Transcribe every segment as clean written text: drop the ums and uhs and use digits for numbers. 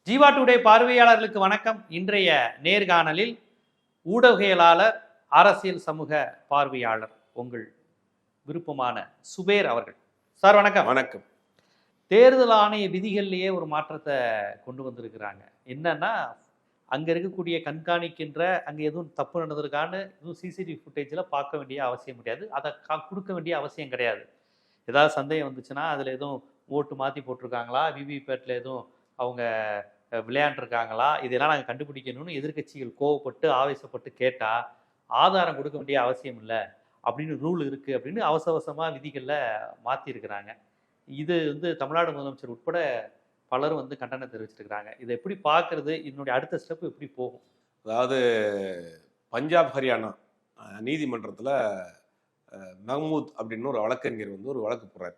Jeeva today பார்வையாளர்களுக்கு வணக்கம். இன்றைய நேர்காணலில் ஊடகவியலாளர், அரசியல் சமூக பார்வையாளர், உங்கள் விருப்பமான சுபேர் அவர்கள். சார் வணக்கம். வணக்கம். தேர்தல் ஆணைய விதிகள்லேயே ஒரு மாற்றத்தை கொண்டு வந்திருக்கிறாங்க. என்னன்னா, அங்கே இருக்கக்கூடிய கண்காணிக்கின்ற அங்கே எதுவும் தப்பு நடந்திருக்கான்னு எதுவும் சிசிடிவி ஃபுட்டேஜில் பார்க்க வேண்டிய அவசியம் கிடையாது. அதை கொடுக்க வேண்டிய அவசியம் கிடையாது. ஏதாவது சந்தேகம் வந்துச்சுன்னா அதில் எதுவும் ஓட்டு மாற்றி போட்டிருக்காங்களா, விவிபேட்டில் எதுவும் அவங்க விளையாண்டுருக்காங்களா, இதெல்லாம் நாங்கள் கண்டுபிடிக்கணும்னு எதிர்கட்சிகள் கோவப்பட்டு ஆவேசப்பட்டு கேட்டால் ஆதாரம் கொடுக்க வேண்டிய அவசியம் இல்லை அப்படின்னு ரூல் இருக்குது அப்படின்னு அவசரமாக விதிகளில் மாற்றிருக்கிறாங்க. இது தமிழ்நாடு முதலமைச்சர் உட்பட பலரும் கண்டனம் தெரிவிச்சிருக்கிறாங்க. இதை எப்படி பார்க்கறது? இதனுடைய அடுத்த ஸ்டெப் எப்படி போகும்? அதாவது பஞ்சாப் ஹரியானா நீதிமன்றத்தில் மஹமூத் அப்படின்னு ஒரு வழக்கறிஞர் ஒரு வழக்கு போடுறாரு.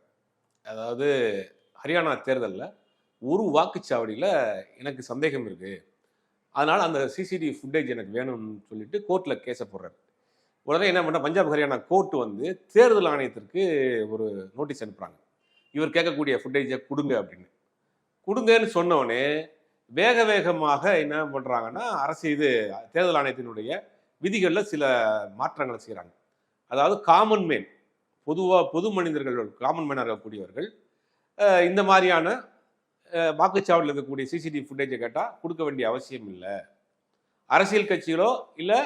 அதாவது ஹரியானா தேர்தலில் ஒரு வாக்குச்சாவடியில் எனக்கு சந்தேகம் இருக்குது, அதனால் அந்த சிசிடிவி ஃபுட்டேஜ் எனக்கு வேணும்னு சொல்லிட்டு கோர்ட்டில் கேஸை போடுறாரு. உடனே என்ன பண்ண, பஞ்சாப் ஹரியானா கோர்ட்டு தேர்தல் ஆணையத்திற்கு ஒரு நோட்டீஸ் அனுப்புகிறாங்க. இவர் கேட்கக்கூடிய ஃபுட்டேஜை கொடுங்க அப்படின்னு. கொடுங்கன்னு சொன்னோடனே வேகமாக என்ன பண்ணுறாங்கன்னா, தேர்தல் ஆணையத்தினுடைய விதிகளில் சில மாற்றங்களை செய்கிறாங்க. அதாவது காமன் மேன், பொது மனிதர்கள், காமன் மேனாக இருக்கக்கூடியவர்கள் இந்த மாதிரியான வாக்குச்சாவடியில் இருக்கக்கூடிய சிசிடிவி ஃபுட்டேஜை கேட்டால் கொடுக்க வேண்டிய அவசியம் இல்லை. அரசியல் கட்சிகளோ இல்லை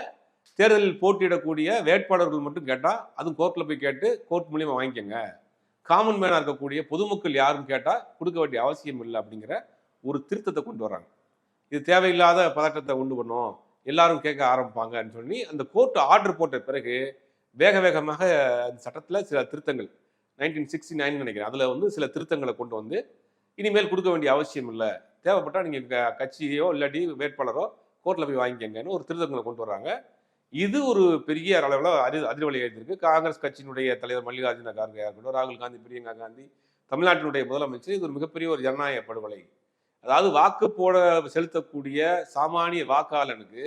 தேர்தலில் போட்டியிடக்கூடிய வேட்பாளர்கள் மட்டும் கேட்டால் அதுவும் கோர்ட்டில் போய் கேட்டு கோர்ட் மூலியமாக வாங்கிக்கோங்க. காமன் மேனாக இருக்கக்கூடிய பொதுமக்கள் யாரும் கேட்டால் கொடுக்க வேண்டிய அவசியம் இல்லை அப்படிங்கிற ஒரு திருத்தத்தை கொண்டு வராங்க. இது தேவையில்லாத பதட்டத்தை உண்டு பண்ணும், எல்லாரும் கேட்க ஆரம்பிப்பாங்கன்னு சொல்லி அந்த கோர்ட் ஆர்டர் போட்ட பிறகு வேகமாக அந்த சட்டத்தில் சில திருத்தங்கள் 1969 நினைக்கிறேன், அதில் சில திருத்தங்களை கொண்டு வந்து இனிமேல் கொடுக்க வேண்டிய அவசியம் இல்லை, தேவைப்பட்டால் நீங்கள் கட்சியோ இல்லாட்டி வேட்பாளரோ கோர்ட்டில் போய் வாங்கிக்கங்கன்னு ஒரு திருத்தங்களை கொண்டு வர்றாங்க. இது ஒரு பெரிய அளவில் அதிர்வலை எழுதியிருக்கு. காங்கிரஸ் கட்சியினுடைய தலைவர் மல்லிகார்ஜுன கார்கே இருக்கட்டும், ராகுல் காந்தி, பிரியங்கா காந்தி, தமிழ்நாட்டினுடைய முதலமைச்சர், இது ஒரு மிகப்பெரிய ஒரு ஜனநாயக படுகொலை. அதாவது வாக்கு போட செலுத்தக்கூடிய சாமானிய வாக்காளனுக்கு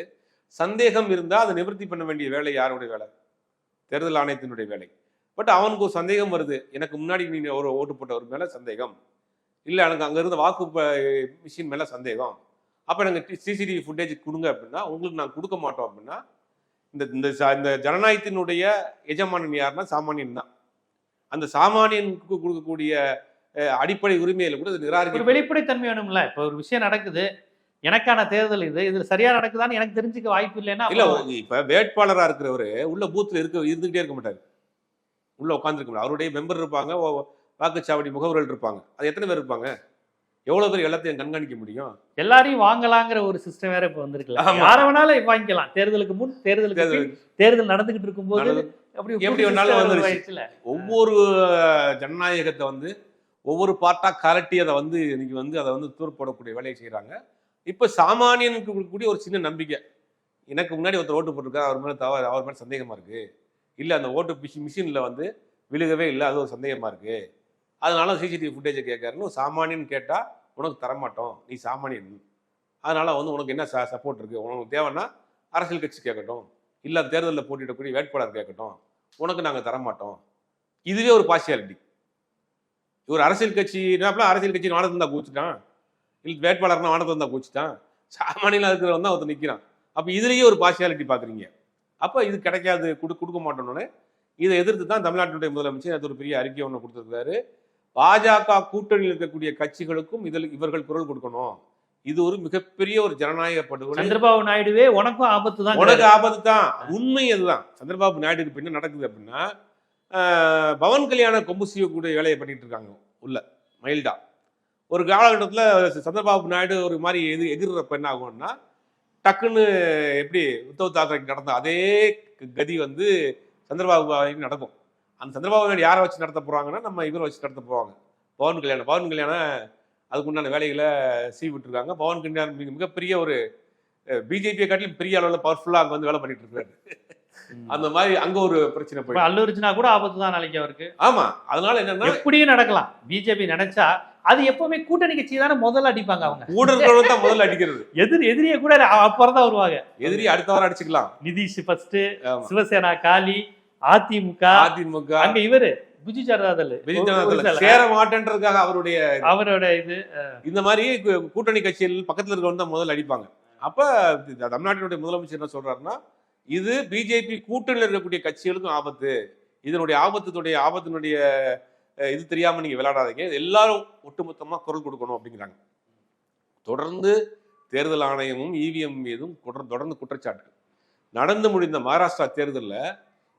சந்தேகம் இருந்தால் அதை நிவர்த்தி பண்ண வேண்டிய வேலை யாருடைய வேலை? தேர்தல் ஆணையத்தினுடைய வேலை. பட் அவனுக்கு ஒரு சந்தேகம் வருது, எனக்கு முன்னாடி நீ ஒரு ஓட்டு போட்டவர் மேலே சந்தேகம் இல்லை, எனக்கு அங்கே இருந்த வாக்கு மிஷின் மேலே சந்தேகம், அப்போ எனக்கு சிசிடிவி ஃபுட்டேஜ் கொடுங்க அப்படின்னா உங்களுக்கு நாங்கள் கொடுக்க மாட்டோம் அப்படின்னா இந்த ஜனநாயகத்தினுடைய எஜமானன் யாருன்னா சாமானியன் தான். அந்த சாமானியனுக்கு கொடுக்கக்கூடிய அடிப்படை உரிமையில கூட நிராகரிக்க வெளிப்படைத்தன்மை வேணும்ல. இப்போ ஒரு விஷயம் நடக்குது, எனக்கான தேர்தல் இது சரியா நடக்குதான்னு எனக்கு தெரிஞ்சுக்க வாய்ப்பு இல்லைன்னா இல்ல. இப்ப வேட்பாளராக இருக்கிறவரு உள்ள பூத்துல இருந்துகிட்டே இருக்க மாட்டாரு, உள்ள உட்காந்துருக்க மாட்டாரு. அவருடைய மெம்பர் இருப்பாங்க, வாக்குச்சாவடி முகவர்கள் இருப்பாங்க. அது எத்தனை பேர் இருப்பாங்க? எவ்வளவு பேர் எல்லாத்தையும் கண்காணிக்க முடியும்? எல்லாரையும் வாங்கலாங்கிற ஒரு சிஸ்டம் வேற இப்ப வந்திருக்குல்ல. யார வேணாலும் வாங்கிக்கலாம். தேர்தலுக்கு முன், தேர்தல் நடந்துகிட்டு இருக்கும் போது எப்படி வேணாலும் வந்துருச்சு. ஒவ்வொரு ஜனநாயகத்தை ஒவ்வொரு பார்ட்டா கலட்டி அதை இன்னைக்கு அதை தூர் போடக்கூடிய வேலையை செய்யறாங்க. இப்ப சாமானியனுக்கு கொடுக்கக்கூடிய ஒரு சின்ன நம்பிக்கை, எனக்கு முன்னாடி ஒருத்தர் ஓட்டு போட்டிருக்காரு, அவர் மேல சந்தேகமா இருக்கு, இல்ல அந்த ஓட்டு மிஷின்ல விழுகவே இல்லை, அது ஒரு சந்தேகமா இருக்கு, அதனால சிசிடிவி ஃபுட்டேஜை கேட்கறன்னு சாமானியன் கேட்டா உனக்கு தரமாட்டோம், நீ சாமானியன், அதனால உனக்கு என்ன சப்போர்ட் இருக்கு, உனக்கு தேவைன்னா அரசியல் கட்சி கேட்கட்டும், இல்லை தேர்தலில் போட்டியிடக்கூடிய வேட்பாளர் கேட்கட்டும், உனக்கு நாங்கள் தரமாட்டோம். இதுவே ஒரு பார்சியாலிட்டி. ஒரு அரசியல் கட்சி வானத்தை இருந்தா கூச்சிட்டான், இல்லை வேட்பாளர்னா வானத்தை இருந்தா கூச்சிட்டான், சாமானியனா இருக்கிறவன் தான் ஒருத்தர் நிற்கிறான். அப்போ இதுலேயே ஒரு பார்சியாலிட்டி பார்க்குறீங்க. அப்போ இது கிடைக்காது, கொடுக்க மாட்டோன்னு இதை எதிர்த்து தான் தமிழ்நாட்டினுடைய முதலமைச்சர் அது ஒரு பெரிய அறிக்கை ஒன்று கொடுத்துருக்காரு. பாஜக கூட்டணியில் இருக்கக்கூடிய கட்சிகளுக்கும் இவர்கள் குரல் கொடுக்கணும். இது ஒரு மிகப்பெரிய ஒரு ஜனநாயக படுகொலை. சந்திரபாபு நாயுடுவே உனக்கும் ஆபத்து தான், உனக்கு ஆபத்து தான். உண்மை அதுதான். சந்திரபாபு நாயுடுக்கு இப்ப என்ன நடக்குது அப்படின்னா, பவன் கல்யாண கொம்பு சீவக்கூடிய வேலையை பண்ணிட்டு இருக்காங்க உள்ள மைல்டா. ஒரு காலகட்டத்தில் சந்திரபாபு நாயுடு ஒரு மாதிரி எதிர்றப்ப என்ன ஆகும்னா, டக்குன்னு எப்படி உத்தவ் தாக்கரேக்கு நடந்த அதே கதி சந்திரபாபு நடக்கும். அந்த சந்திரபாபு நாயுடு யாரை வச்சு நடத்த போறாங்கன்னா, நம்ம இவரை வச்சு நடத்த போவாங்க. பவன் கல்யாணம் அதுக்கு உண்டான வேலைகளை விட்டுருக்காங்க. பவன் கல்யாணம் மிகப்பெரிய ஒரு பிஜேபியை காட்டிலும் பெரிய அளவில் பவர்ஃபுல்லா அங்க வேலை பண்ணிட்டு இருக்காரு. அந்த மாதிரி அங்க ஒரு பிரச்சனை போய் அல்லுரிச்சுனா கூட ஆபத்து தான் நாளைக்கு அவருக்கு. ஆமா, அதனால என்னன்னா எப்படியும் நடக்கலாம். பிஜேபி நினைச்சா அது எப்பவுமே கூட்டணி கட்சி தானே முதல்ல அடிப்பாங்க. அவங்க ஊடகங்கள் தான் முதல்ல அடிக்கிறது. எதிரியை கூட அப்புறம் தான் வருவாங்க. எதிரி அடுத்த வாரம் அடிச்சுக்கலாம். நிதிஷ் ஃபர்ஸ்ட், சிவசேனா காலி, அதிமுக, அங்க இவரு பிஜு ஜனதாதள் சேர மாட்டேன்றதுக்காக அவரோட இது இந்த மாதிரி கூட்டணி கட்சிகள் பக்கத்துல இருக்கவங்க தான் முதல்ல அடிப்பாங்க. அப்ப தமிழ்நாட்டினுடைய முதலமைச்சர் என்ன சொல்றாருன்னா, இது பிஜேபி கூட்டணியில் இருக்கக்கூடிய கட்சிகளுக்கும் ஆபத்து, இதனுடைய ஆபத்தினுடைய இது தெரியாம நீங்க விளையாடாதீங்க, எல்லாரும் ஒட்டுமொத்தமா குரல் கொடுக்கணும் அப்படிங்கிறாங்க. தொடர்ந்து தேர்தல் ஆணையமும் இவிஎம் மீதும் தொடர்ந்து குற்றச்சாட்டு. நடந்து முடிந்த மகாராஷ்டிரா தேர்தலில்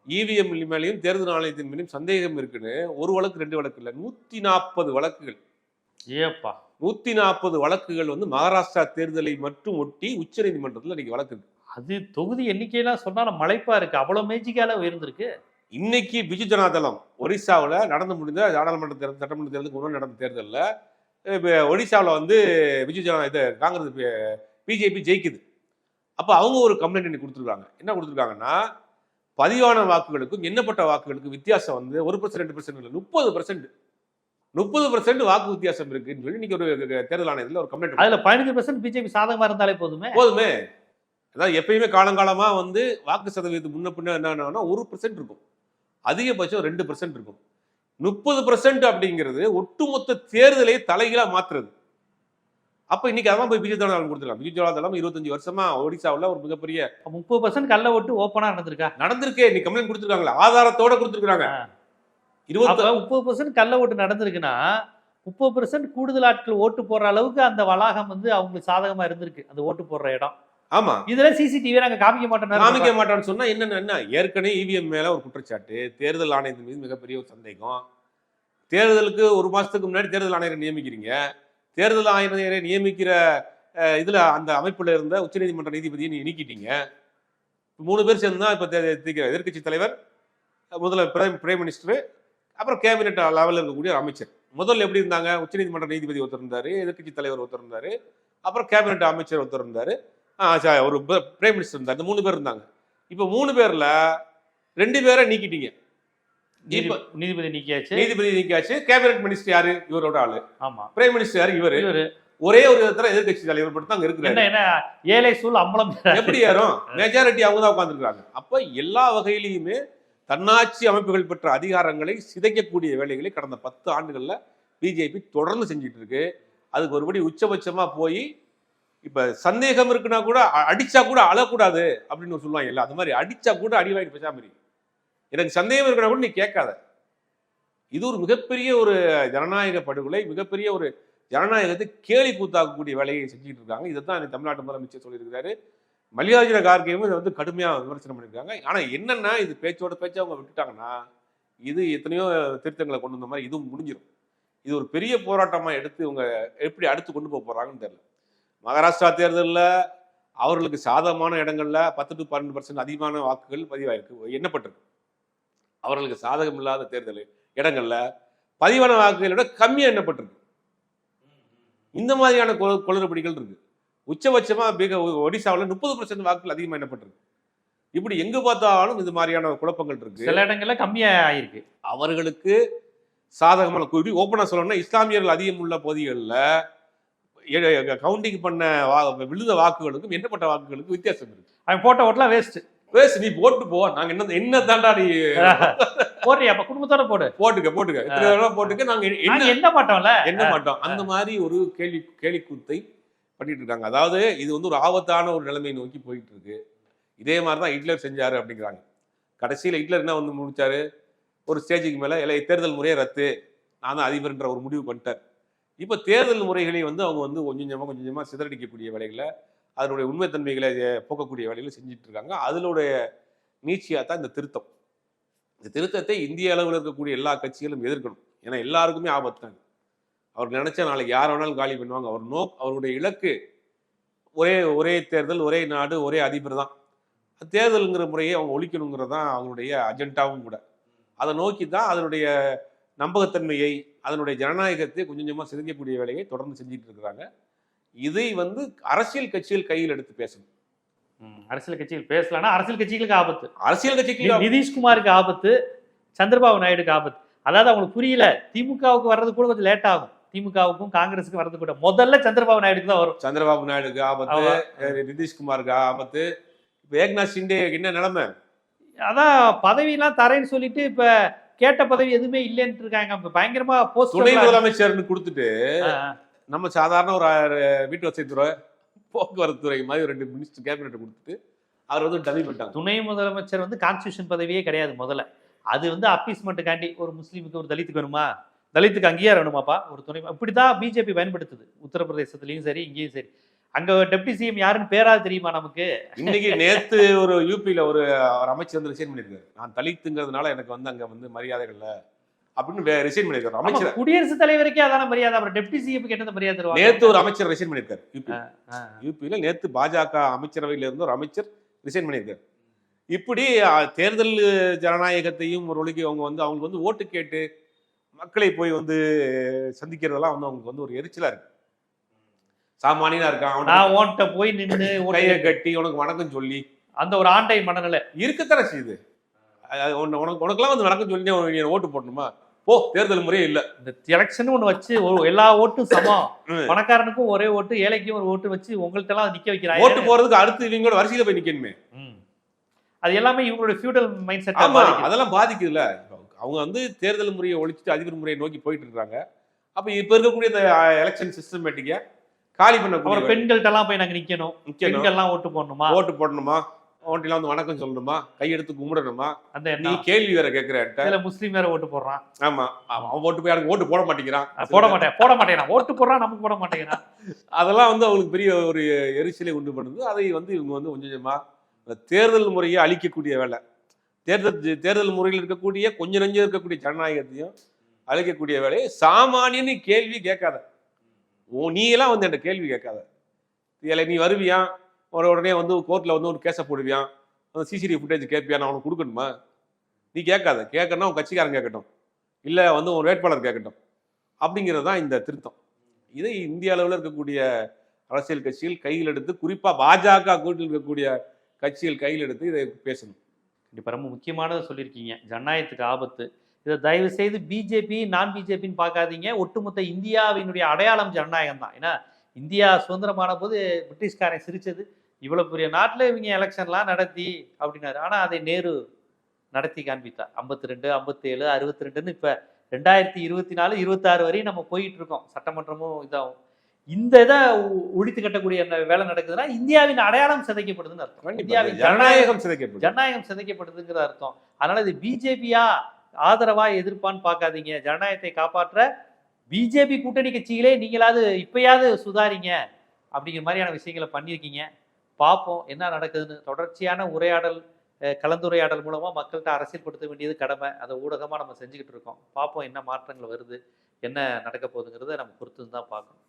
இவிஎம் மேலேயும் தேர்தல் ஆணையத்தின் மேலேயும் சந்தேகம் இருக்குன்னு ஒரு வழக்கு 2 வழக்கு இல்லை, 140 வழக்குகள். ஏப்பா 140 வழக்குகள் வந்து மகாராஷ்டிரா தேர்தலை மட்டும் ஒட்டி உச்ச நீதிமன்றத்தில் இன்னைக்கு வழக்கு இருக்கு. அது தொகுதி எண்ணிக்கையெல்லாம் சொன்னா மலைப்பா இருக்கு, அவ்வளவு மேஜிக்கால உயர்ந்திருக்கு. இன்னைக்கு பிஜு ஜனதாதளம் ஒரிசாவில் நடந்து முடிந்த நாடாளுமன்ற தேர்தல், சட்டமன்ற தேர்தலுக்கு முன்னாடி நடந்த தேர்தலில் ஒடிசாவில் வந்து காங்கிரஸ் பிஜேபி ஜெயிக்குது. அப்போ அவங்க ஒரு கம்ப்ளைண்ட் இன்னைக்கு கொடுத்துருக்காங்க. என்ன கொடுத்துருக்காங்கன்னா, பதிவான வாக்குகளுக்கும் எண்ணப்பட்ட வாக்குகளுக்கும் வித்தியாசம் வந்து 1% 2% இல்லை, 30% வாக்கு வித்தியாசம் இருக்குன்னு சொல்லி இன்னைக்கு ஒரு தேர்தல் ஆணையத்தில் ஒரு கம்ப்ளைண்ட். அதுல 15% பிஜேபி சாதகமா இருந்தாலே போதுமே. அதாவது எப்பயுமே காலங்காலமா வந்து வாக்கு சதவீதத்துக்கு முன்ன பின்ன என்னன்னா 1% இருக்கும், அதிகபட்சம் 2% இருக்கும். 30% அப்படிங்கிறது ஒட்டுமொத்த தேர்தலை தலைகீழா மாத்துறது. அப்ப இன்னைக்கு அதான் போய் பிஜு ஜனதாதளம் கொடுத்துருக்காங்க. பிஜு ஜனதாதளம் 25 வருஷமா ஒடிசாவில் ஒரு மிகப்பெரிய 30% கள்ள ஓட்டு ஓப்பனா நடந்திருக்கே. இன்னைக்கு கம்ப்ளைண்ட் கொடுத்துருக்காங்களா, ஆதாரத்தோட கொடுத்துருக்காங்க. 30% கள்ள ஓட்டு நடந்திருக்குன்னா 30% கூடுதல் ஆட்கள் ஓட்டு போடுற அளவுக்கு அந்த வளாகம் வந்து அவங்களுக்கு சாதகமா இருந்திருக்கு, அந்த ஓட்டு போடுற இடம். ஆமா, இதுல சிசிடிவி நாங்க காமிக்க மாட்டோம்னு சொன்னா என்ன, ஏற்கனவே இவிஎம் மேல ஒரு குற்றச்சாட்டு, தேர்தல் ஆணையத்தின் மீது மிகப்பெரிய ஒரு சந்தேகம். தேர்தலுக்கு 1 மாசத்துக்கு முன்னாடி தேர்தல் ஆணையரை நியமிக்கிறீங்க. தேர்தல் ஆணையரை நியமிக்கிற இதுல அந்த அமைப்புல இருந்த உச்சநீதிமன்ற நீதிபதியை நீக்கிட்டீங்க. 3 பேர் சேர்ந்து தான் இப்ப எதிர்கட்சி தலைவர், பிரைம் மினிஸ்டர், அப்புறம் கேபினெட் லெவலில் இருக்கக்கூடிய அமைச்சர். முதல்ல எப்படி இருந்தாங்க, உச்சநீதிமன்ற நீதிபதி ஒருத்தர் இருந்தாரு, எதிர்கட்சி தலைவர் ஒருத்தர் இருந்தாரு, அப்புறம் கேபினெட் அமைச்சர் ஒருத்தர் இருந்தாரு, ஒரு பிரைம் மினிஸ்டர் இருந்தார். இந்த 3 பேர் இருந்தாங்க. இப்ப 3 பேர்ல 2 பேரை நீக்கிட்டீங்க. நீதிபதி நீக்கியாச்சு. கேபினெட் மினிஸ்டர் யாரு, இவரோட ஆளு. ஆமா, பிரைம் மினிஸ்டர் யாரு, இவரு. ஒரே ஒரு எதிர்கட்சி தலைவர் மட்டும் தான் இருக்கிறாரு. ஏழை சூழ் அம்பலம் எப்படி யாரும் மெஜாரிட்டி அவங்க தான் உட்கார்ந்துருக்காங்க. அப்ப எல்லா வகையிலையுமே தன்னாட்சி அமைப்புகள் பெற்ற அதிகாரங்களை சிதைக்கக்கூடிய வேலைகளை கடந்த 10 ஆண்டுகள்ல பிஜேபி தொடர்ந்து செஞ்சுட்டு இருக்கு. அதுக்கு ஒருபடி உச்சபட்சமா போய் இப்ப சந்தேகம் இருக்குன்னா கூட அடிச்சா கூட அழக்கூடாது அப்படின்னு சொல்லுவாங்க. இல்ல, அது மாதிரி அடிச்சா கூட அடி வாங்கி பேசாம இருக்கு. எனக்கு சந்தேகம் இருக்குன்னா கூட நீ கேட்காத. இது ஒரு மிகப்பெரிய ஒரு ஜனநாயக படுகொலை, மிகப்பெரிய ஒரு ஜனநாயகத்தை கேலி கூத்தாக்கக்கூடிய வேலையை செஞ்சுட்டு இருக்காங்க. இதைத்தான் தமிழ்நாட்டு முதலமைச்சர் சொல்லியிருக்காரு. மல்லிகார்ஜுன கார்கேவும் இதை வந்து கடுமையா விமர்சனம் பண்ணியிருக்காங்க. ஆனா என்னன்னா, இது பேச்சோட பேச்சு அவங்க விட்டுட்டாங்கன்னா இது எத்தனையோ திருத்தங்களை கொண்டு வந்த மாதிரி இதுவும் முடிஞ்சிடும். இது ஒரு பெரிய போராட்டமா எடுத்து இவங்க எப்படி அடுத்து கொண்டு போக போறாங்கன்னு தெரியல. மகாராஷ்டிரா தேர்தலில் அவர்களுக்கு சாதகமான இடங்கள்ல 10 to 12% அதிகமான வாக்குகள் பதிவாயிருக்கு, எண்ணப்பட்டிருக்கு. அவர்களுக்கு சாதகம் இல்லாத தேர்தல் இடங்கள்ல பதிவான வாக்குகளை விட கம்மியா எண்ணப்பட்டிருக்கு. இந்த மாதிரியான குளறுபடிகள் இருக்கு. உச்சபட்சமா ஒடிசாவில் 30% வாக்குகள் அதிகமா எண்ணப்பட்டிருக்கு. இப்படி எங்க பார்த்தாலும் இது மாதிரியான குழப்பங்கள் இருக்கு. சில இடங்கள்ல கம்மியா ஆயிருக்கு. அவர்களுக்கு சாதகமான ஓப்பனா சொல்லணும்னா, இஸ்லாமியர்கள் அதிகம் உள்ள பகுதிகளில் கவுண்டிங் பண்ண விழுந்த வாக்குகளுக்கும் எண்ணப்பட்ட வாக்குகளுக்கும் வித்தியாசம் இருக்கு. அவன் போட்ட ஓட்டலாம் வேஸ்ட். நீ போட்டு போ, நாங்க என்ன தாண்டா நீ போடுறியா, குடும்பத்தோட போட்டுக்க நாங்க என்ன மாட்டோம். அந்த மாதிரி ஒரு கேலி கூத்தை பண்ணிட்டு இருக்காங்க. அதாவது இது வந்து ஒரு ஆபத்தான ஒரு நிலைமையை நோக்கி போயிட்டு இருக்கு. இதே மாதிரிதான் ஹிட்லர் செஞ்சாரு அப்படிங்கிறாங்க. கடைசியில் ஹிட்லர் என்ன வந்து முடிச்சாரு, ஒரு ஸ்டேஜுக்கு மேல தேர்தல் முறையை ரத்து, நான் தான் அதிபர்ன்ற ஒரு முடிவு பண்ணிட்டார். இப்ப தேர்தல் முறைகளை வந்து அவங்க வந்து கொஞ்சம் கொஞ்சமா சிதறடிக்கக்கூடிய வேலைகளை, அதனுடைய உண்மைத்தன்மைகளை போக்கக்கூடிய வேலைகளை செஞ்சுட்டு இருக்காங்க. அதனுடைய நீட்சியா தான் இந்த திருத்தம். இந்த திருத்தத்தை இந்திய அளவில் இருக்கக்கூடிய எல்லா கட்சிகளும் எதிர்க்கணும். ஏன்னா எல்லாருக்குமே ஆபத்து தான். அவர்கள் நினைச்சா நாளைக்கு யார் வேணாலும் காலி பண்ணுவாங்க. அவருடைய இலக்கு ஒரே தேர்தல், ஒரே நாடு, ஒரே அதிபர் தான். தேர்தலுங்கிற முறையை அவங்க ஒழிக்கணுங்கிறது தான் அவங்களுடைய அஜெண்டாவும் கூட. அதை நோக்கி தான் அதனுடைய நம்பகத்தன்மையை, அதனுடைய ஜனநாயகத்தை கொஞ்சமா சிதைக்கக்கூடிய வேலையை தொடர்ந்து செஞ்சுட்டு இருக்கிறாங்க. இதை வந்து அரசியல் கட்சிகள் கையில் எடுத்து பேசணும். அரசியல் கட்சிகள் பேசலாம். அரசியல் கட்சிகளுக்கு ஆபத்து, அரசியல் கட்சிகள் நிதிஷ்குமாருக்கு ஆபத்து, சந்திரபாபு நாயுடுக்கு ஆபத்து. அதாவது அவங்களுக்கு புரியல, திமுகவுக்கு வர்றது கூட கொஞ்சம் லேட் ஆகும், திமுகவுக்கும் காங்கிரஸுக்கு வர்றது கூட முதல்ல சந்திரபாபு நாயுடுக்கு தான் வரும். சந்திரபாபு நாயுடுக்கு ஆபத்து, நிதிஷ்குமாருக்கு ஆபத்து. இப்ப ஏக்நாத் ஷிண்டே என்ன நிலைமை, அதான் பதவியெல்லாம் தரேன்னு சொல்லிட்டு இப்ப கேட்ட பதவி எதுவுமே இல்லைன்னு இருக்காங்க. அப்ப பயங்கரமா துணை போஸ்ட் முதலமைச்சர்னு கொடுத்துட்டு நம்ம சாதாரண ஒரு வீட்டு வசதித்துறை போக்குவரத்து துறை மாதிரி 2 மினிஸ்டர் கேபினெட் கொடுத்துட்டு அவர் வந்து டம்மி பண்ணிட்டாங்க. துணை முதலமைச்சர் வந்து கான்ஸ்டியூஷன் பதவியே கிடையாது முதல்ல. அது வந்து அப்பீஸ்மெண்ட்டுக்காண்டி ஒரு முஸ்லீமுக்கு ஒரு தலித்துக்கு வேணுமா, தலித்துக்கு அங்கீகாரம் வேணுமாப்பா ஒரு துணை. இப்படிதான் பிஜேபி பயன்படுத்துது உத்தரப்பிரதேசத்துலயும் சரி இங்கேயும் சரி. அங்க டெப்டி சிஎம் யாருன்னு பேராது தெரியுமா நமக்கு? இன்னைக்கு நேத்து ஒரு யூபியில ஒரு அமைச்சர் வந்து ரிசைன் பண்ணிருக்காரு. நான் தலித்துங்கிறதுனால எனக்கு வந்து அங்க வந்து மரியாதைகள் இல்ல அப்படின்னு ரிசைன் பண்ணிருக்காரு அமைச்சர். குடியரசுத் தலைவருக்கே அதான மரியாதை, அப்புறம் டெப்டி சிஎம் என்ன மரியாதை தருவாங்க? நேத்து ஒரு அமைச்சர் ரிசைன் பண்ணிருக்காரு யூபியில. நேத்து பாஜக அமைச்சரவையில இருந்து ஒரு அமைச்சர் ரிசைன் பண்ணியிருக்காரு. இப்படி தேர்தல் ஜனநாயகத்தையும் ஒரு ஒழுங்கி அவங்களுக்கு வந்து ஓட்டு கேட்டு மக்களை போய் வந்து சந்திக்கிறதெல்லாம் வந்து அவங்களுக்கு வந்து ஒரு எரிச்சலா இருக்கு. சாமானியனா இருக்கான், நான் ஓட்ட போய் நின்று கையை கட்டி உனக்கு வணக்கம் சொல்லி அந்த ஒரு ஆண்டை மனநிலை இருக்கத்தானே செய்யுது. உனக்கெல்லாம் வந்து வணக்கம் சொல்லி ஓட்டு போடணுமா? போ, தேர்தல் முறையே இல்ல. இந்த எலெக்ஷன் ஒண்ணு வச்சு எல்லா ஓட்டும் சமம், பணக்காரனுக்கும் ஒரே ஓட்டு, ஏழைக்கும் ஒரு ஓட்டு வச்சு உங்கள்ட்ட எல்லாம் நிக்க வைக்கிறாங்க. ஓட்டு போறதுக்கு அடுத்து இவங்களோட வரிசையில போய் நிக்கணுமே. அது எல்லாமே இவங்களோட ஃபியூடல் மைண்ட் செட். ஆமா, அதெல்லாம் பாதிக்குதுல்ல. அவங்க வந்து தேர்தல் முறையை ஒழிச்சுட்டு அதிபர் முறையை நோக்கி போயிட்டு இருக்காங்க. அப்ப இப்ப இருக்கக்கூடிய இந்த எலெக்ஷன் சிஸ்டமேட்டிக்க காலி பண்ண பெண்கள்ட்ட எல்லாம் போய் நாங்க நிக்கணும், பெண்கள்லாம் ஓட்டு போடணுமா, ஓட்டிலாம் வந்து வணக்கம் சொல்லணுமா, கையெடுத்து கும்பிடணுமா, அந்த நீ கேள்வி வேற கேட்கிறேன். முஸ்லீம் வேற ஓட்டு போடுறான். ஆமா, அவன் ஓட்டு போய் எனக்கு ஓட்டு போட மாட்டேங்கிறான், போட மாட்டேங்கிறான், ஓட்டு போடுறான், நமக்கு போட மாட்டேங்கிறான். அதெல்லாம் வந்து அவங்களுக்கு பெரிய ஒரு எரிச்சலை உண்டு பண்ணுது. அதை வந்து இவங்க வந்து கொஞ்சம் கொஞ்சமா தேர்தல் முறையை அழிக்கக்கூடிய வேலை, தேர்தல் முறையில் இருக்கக்கூடிய கொஞ்சம் நெஞ்சம் இருக்கக்கூடிய ஜனநாயகத்தையும் அழிக்கக்கூடிய வேலையை சாமானியன்னு கேள்வி கேட்காத, நீ எல்லாம் வந்து என்கிட்ட கேள்வி கேட்காத. இதில் நீ வருவியா, உடனே வந்து கோர்ட்டில் வந்து ஒரு கேஸை போடுவியான், அந்த சிசிடிவி ஃபுட்டேஜ் கேட்பியா, நான் உனக்கு கொடுக்கணுமா? நீ கேட்காத. கேட்கணும்னா உன் கட்சிக்காரன் கேட்கட்டும், இல்லை வந்து ஒரு வேட்பாளர் கேட்கட்டும். அப்படிங்கிறது தான் இந்த திருத்தம். இதை இந்திய அளவில் இருக்கக்கூடிய அரசியல் கட்சிகள் கையில் எடுத்து, குறிப்பாக பாஜக கூட்டில் இருக்கக்கூடிய கட்சிகள் கையில் எடுத்து இதை பேசணும். கண்டிப்பாக ரொம்ப முக்கியமானதை சொல்லியிருக்கீங்க. ஜனநாயகத்துக்கு ஆபத்து. இதை தயவு செய்து பிஜேபி நான் பிஜேபின்னு பார்க்காதீங்க. ஒட்டுமொத்த இந்தியாவினுடைய அடையாளம் ஜனநாயகம் தான். ஏன்னா இந்தியா சுதந்திரமான போது பிரிட்டிஷ்காரன் சிரிச்சது, இவ்வளோ பெரிய நாட்டில் இவங்க எலெக்ஷன்லாம் நடத்தி அப்படின்னாரு. ஆனால் அதை நேரு நடத்தி காண்பித்தார். 52, 57, 62ன்னு இப்போ 2024, 26 வரையும் நம்ம போயிட்டு இருக்கோம். சட்டமன்றமும் இதாகும். இந்த இதை ஒழித்து கட்டக்கூடிய வேலை நடக்குதுன்னா இந்தியாவின் அடையாளம் சிதைக்கப்படுதுன்னு அர்த்தம். இந்தியாவின் ஜனநாயகம் சிதைக்கப்படுதுங்கிற அர்த்தம். அதனால இது பிஜேபியா ஆதரவா எதிர்ப்பான்னு பார்க்காதீங்க. ஜனநாயகத்தை காப்பாற்ற பிஜேபி கூட்டணி கட்சிகளே நீங்களாவது இப்பயாவது சுதாரிங்க அப்படிங்கிற மாதிரியான விஷயங்களை பண்ணியிருக்கீங்க. பார்ப்போம் என்ன நடக்குதுன்னு. தொடர்ச்சியான உரையாடல், கலந்துரையாடல் மூலமா மக்கள்கிட்ட அரசியல்படுத்த வேண்டியது கடமை. அதை ஊடகமா நம்ம செஞ்சுக்கிட்டு இருக்கோம். பார்ப்போம் என்ன மாற்றங்கள் வருது, என்ன நடக்க போகுதுங்கிறத நம்ம பொறுத்து தான் பார்க்கணும்.